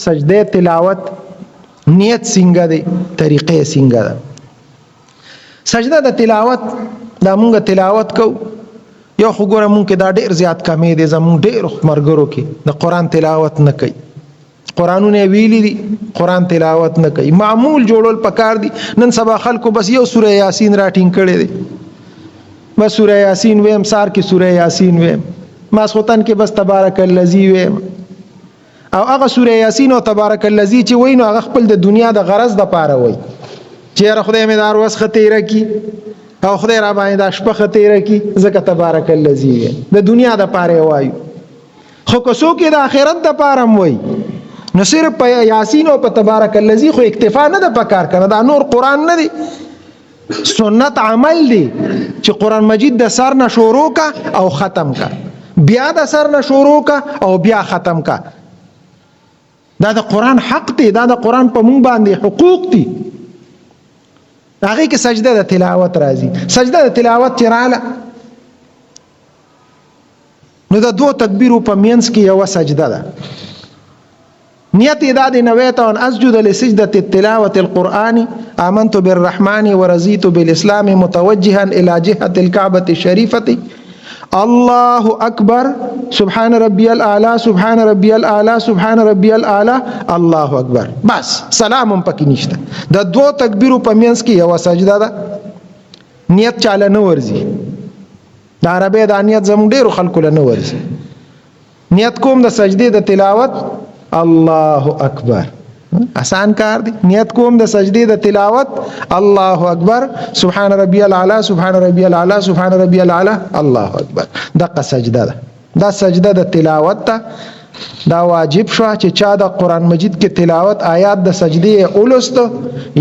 سجده تلاوت نیت څنګه دی، طریقې څنګه ده. سجده د تلاوت دا مونږ تلاوت کو یو خو ګوره مونږ کې دا ډېر زیات کمی دی، زمونږ ډېر مرګرو کې د قرآن تلاوت نه کوي. قرآنونه ویلي دي قرآن تلاوت نه کوي. معمول جوړول پکار دي. نن سبا خلکو بس یو سوره یاسین راټینګ کړی دی، بس سوره یاسین ویم، سار کې سوره یاسین ویم، ماسخوتن کې بس تبارک الذی ویم. او هغه سوره یاسین او تبارک الذی چې وای نو هغه خپل د دنیا د غرض د پاره وای چې خدای مې دار وس خطیره کی او خدای را باندې د شپه خطیره کی زکه تبارک الذی ویم، د دنیا د پاره وایو. خو کوڅو کې د آخرت د پاره وای نو صرف په یاسین او په تبارک الذی خو اکتفا نه د پکار کنه. دا نور قرآن نه دی، سنت عمل دی چې قرآن مجید د سر نه شروع کا او ختم کا، بیا د سر نه شروع کا او بیا ختم کا. دا د قرآن حق دی، دا د قرآن په مونږ باندې حقوق دي. هغه کې سجده د تلاوت راځي. سجده د تلاوت چراله نو د دوه تکبیرو په مینس کې یو سجده ده. نیت ادا دی نویت ان اسجد لسجدة التلاوة القرآن آمنت بالرحمن ورضيت بالإسلام متوجها إلى جهة الكعبة الشريفة الله أكبر سبحان ربي الأعلى سبحان ربي الأعلى سبحان ربي الأعلى الله أكبر. بس سلام پکې نشته. د دوه تکبیرو په مینس کې یو سجده ده. نیت چاله نه ورځي، د عربی د نیت زموږ ډیرو خلکو له نه ورځي. نیت کوم د سجدې د تلاوت الله اکبر، آسان کار دی. نیت کوم د سجدې د تلاوت الله اکبر سبحان ربی الاعلى سبحان ربی الاعلى سبحان ربی الاعلى الله اکبر. دغه سجده ده، دا سجده د تلاوت ته. دا واجب شو چې چا د قرآن مجید کې تلاوت آیات د سجدې اولست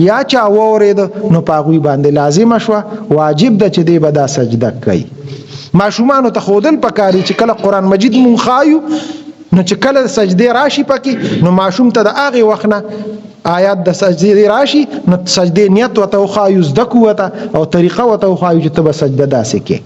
یا چا وورید نو پاغوی باندې لازم شو، واجب ده چې دی به دا سجده کوي. ماشومان ته خودل پکاري چې کله قرآن مجید مون خایو نو چې کله سجده راشي پکې نو ماشوم ته د هغه وخت نه آیات د سجده راشي نو سجده نیت وته خایو زده کوته او طریقه وته خایو چې ته به سجده داسې کې.